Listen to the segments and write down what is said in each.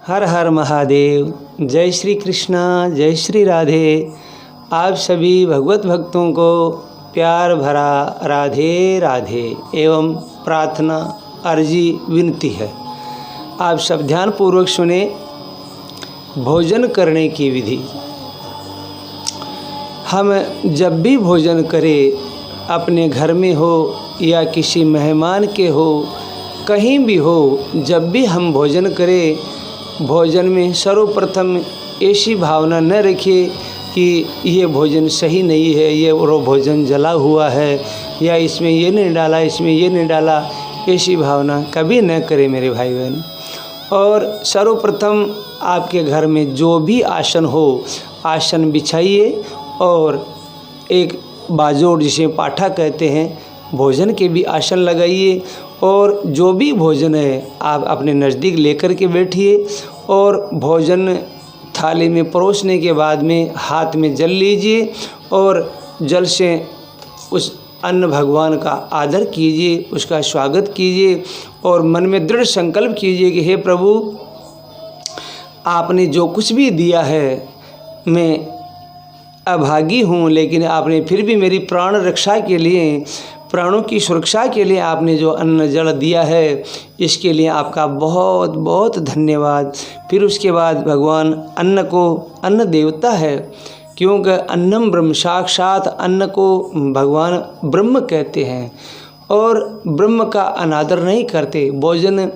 हर हर महादेव। जय श्री कृष्णा, जय श्री राधे। आप सभी भगवत भक्तों को प्यार भरा राधे राधे एवं प्रार्थना अर्जी विनती है। आप सब ध्यानपूर्वक सुने। भोजन करने की विधि। हम जब भी भोजन करें, अपने घर में हो या किसी मेहमान के हो, कहीं भी हो, जब भी हम भोजन करें, भोजन में सर्वप्रथम ऐसी भावना न रखिए कि ये भोजन सही नहीं है, ये वो भोजन जला हुआ है, या इसमें ये नहीं डाला, इसमें ये नहीं डाला। ऐसी भावना कभी न करें मेरे भाई बहन। और सर्वप्रथम आपके घर में जो भी आसन हो, आसन बिछाइए और एक बाजोड़ जिसे पाठा कहते हैं, भोजन के भी आसन लगाइए। और जो भी भोजन है आप अपने नज़दीक लेकर के बैठिए और भोजन थाली में परोसने के बाद में हाथ में जल लीजिए और जल से उस अन्न भगवान का आदर कीजिए, उसका स्वागत कीजिए और मन में दृढ़ संकल्प कीजिए कि हे प्रभु, आपने जो कुछ भी दिया है, मैं अभागी हूँ, लेकिन आपने फिर भी मेरी प्राण रक्षा के लिए, प्राणों की सुरक्षा के लिए आपने जो अन्न जल दिया है, इसके लिए आपका बहुत बहुत धन्यवाद। फिर उसके बाद भगवान अन्न को, अन्न देवता है, क्योंकि अन्नम ब्रह्म, साक्षात अन्न को भगवान ब्रह्म कहते हैं और ब्रह्म का अनादर नहीं करते। भोजन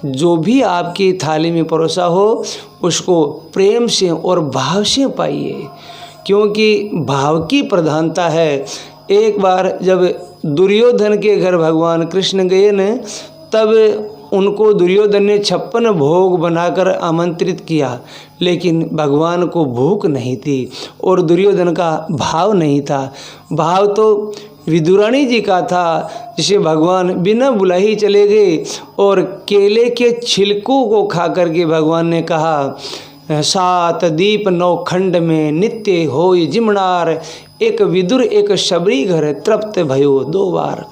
जो भी आपकी थाली में परोसा हो, उसको प्रेम से और भाव से पाइए, क्योंकि भाव की प्रधानता है। एक बार जब दुर्योधन के घर भगवान कृष्ण गए न, तब उनको दुर्योधन ने 56 भोग बनाकर आमंत्रित किया, लेकिन भगवान को भूख नहीं थी और दुर्योधन का भाव नहीं था। भाव तो विदुरानी जी का था, जिसे भगवान बिना बुलाए ही चले गए और केले के छिलकों को खा करके भगवान ने कहा, 7 दीप 9 खंड में नित्य होय जिमणार, एक विदुर एक शबरी घर तृप्त भयो 2 बार।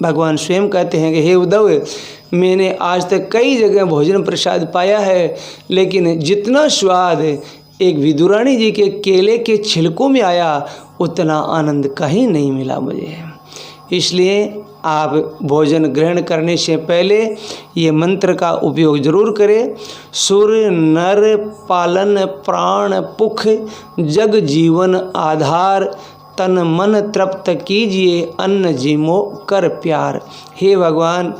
भगवान स्वयं कहते हैं कि हे उद्धव, मैंने आज तक कई जगह भोजन प्रसाद पाया है, लेकिन जितना स्वाद एक विदुरानी जी के केले के छिलकों में आया, उतना आनंद कहीं नहीं मिला मुझे। इसलिए आप भोजन ग्रहण करने से पहले ये मंत्र का उपयोग जरूर करें। सुर नर पालन प्राण पुख जग जीवन आधार, तन मन तृप्त कीजिए अन्न जीमो कर प्यार। हे भगवान,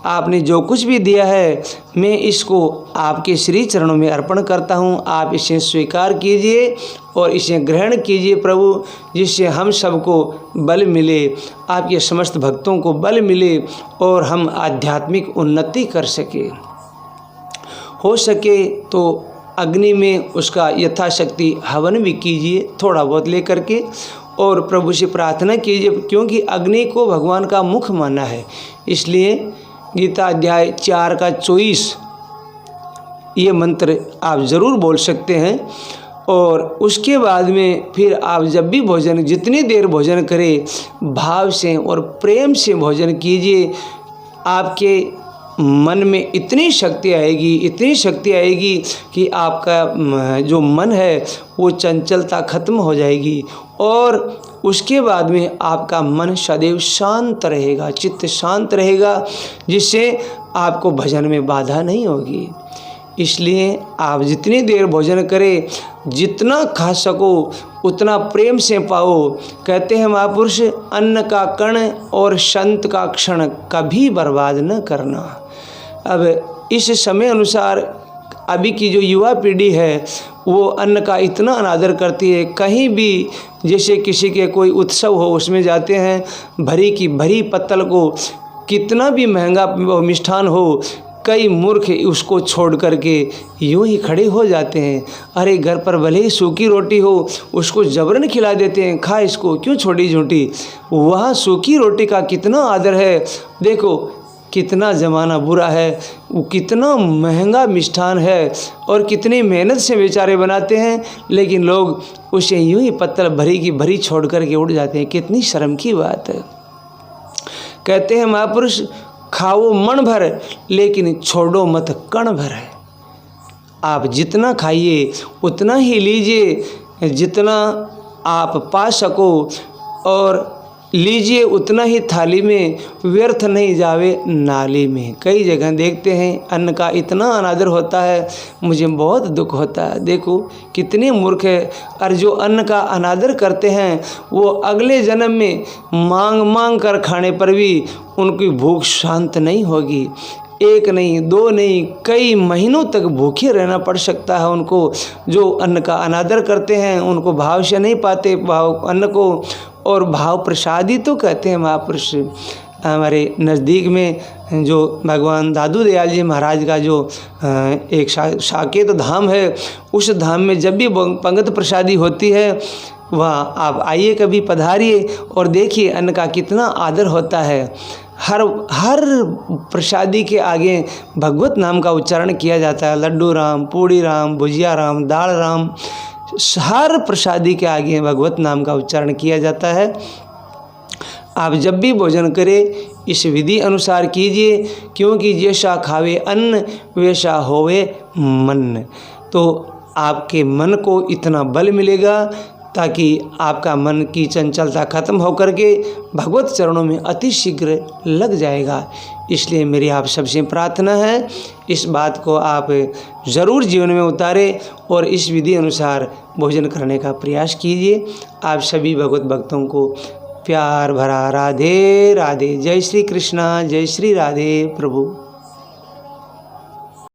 आपने जो कुछ भी दिया है, मैं इसको आपके श्री चरणों में अर्पण करता हूँ। आप इसे स्वीकार कीजिए और इसे ग्रहण कीजिए प्रभु, जिससे हम सबको बल मिले, आपके समस्त भक्तों को बल मिले और हम आध्यात्मिक उन्नति कर सके। हो सके तो अग्नि में उसका यथाशक्ति हवन भी कीजिए, थोड़ा बहुत लेकर के, और प्रभु से प्रार्थना कीजिए, क्योंकि अग्नि को भगवान का मुख माना है। इसलिए गीता अध्याय 4 का 24 ये मंत्र आप ज़रूर बोल सकते हैं। और उसके बाद में फिर आप जब भी भोजन, जितनी देर भोजन करें, भाव से और प्रेम से भोजन कीजिए। आपके मन में इतनी शक्ति आएगी, इतनी शक्ति आएगी कि आपका जो मन है वो चंचलता खत्म हो जाएगी और उसके बाद में आपका मन सदैव शांत रहेगा, चित्त शांत रहेगा, जिससे आपको भजन में बाधा नहीं होगी। इसलिए आप जितनी देर भोजन करें, जितना खा सको उतना प्रेम से पाओ। कहते हैं महापुरुष, अन्न का कण और संत का क्षण कभी बर्बाद न करना। अब इस समय अनुसार अभी की जो युवा पीढ़ी है, वो अन्न का इतना अनादर करती है। कहीं भी जैसे किसी के कोई उत्सव हो, उसमें जाते हैं, भरी की भरी पत्तल को, कितना भी महंगा मिष्ठान हो, कई मूर्ख उसको छोड़ करके यूं ही खड़े हो जाते हैं। अरे घर पर भले ही सूखी रोटी हो, उसको जबरन खिला देते हैं, खा इसको, क्यों छोटी झूठी। वहाँ सूखी रोटी का कितना आदर है। देखो कितना ज़माना बुरा है, वो कितना महंगा मिष्ठान है और कितनी मेहनत से बेचारे बनाते हैं, लेकिन लोग उसे यूं ही पत्तल भरी की भरी छोड़ करके उड़ जाते हैं। कितनी शर्म की बात है। कहते हैं महापुरुष, खाओ मन भर लेकिन छोड़ो मत कण भर है। आप जितना खाइए उतना ही लीजिए, जितना आप पा सको, और लीजिए उतना ही थाली में, व्यर्थ नहीं जावे नाली में। कई जगह देखते हैं अन्न का इतना अनादर होता है, मुझे बहुत दुख होता है। देखो कितने मूर्ख है, और जो अन्न का अनादर करते हैं वो अगले जन्म में मांग मांग कर खाने पर भी उनकी भूख शांत नहीं होगी। एक नहीं, दो नहीं, कई महीनों तक भूखे रहना पड़ सकता है उनको। जो अन्न का अनादर करते हैं उनको भाव से नहीं पाते भाव अन्न को, और भाव प्रसादी तो कहते हैं महापुरुष। हमारे नज़दीक में जो भगवान दादू दयाल जी महाराज का जो एक साकेत धाम है, उस धाम में जब भी पंगत प्रसादी होती है, वहाँ आप आइए, कभी पधारिए और देखिए अन्न का कितना आदर होता है। हर प्रसादी के आगे भगवत नाम का उच्चारण किया जाता है। लड्डू राम, पूड़ी राम, भुजिया राम, दाल राम, हर प्रसादी के आगे भगवत नाम का उच्चारण किया जाता है। आप जब भी भोजन करें इस विधि अनुसार कीजिए, क्योंकि जैसा खावे अन्न वैसा होवे मन। तो आपके मन को इतना बल मिलेगा ताकि आपका मन की चंचलता खत्म होकर के भगवत चरणों में अति शीघ्र लग जाएगा। इसलिए मेरी आप सबसे प्रार्थना है, इस बात को आप ज़रूर जीवन में उतारें और इस विधि अनुसार भोजन करने का प्रयास कीजिए। आप सभी भगवत भक्तों को प्यार भरा राधे राधे। जय श्री कृष्णा, जय श्री राधे प्रभु।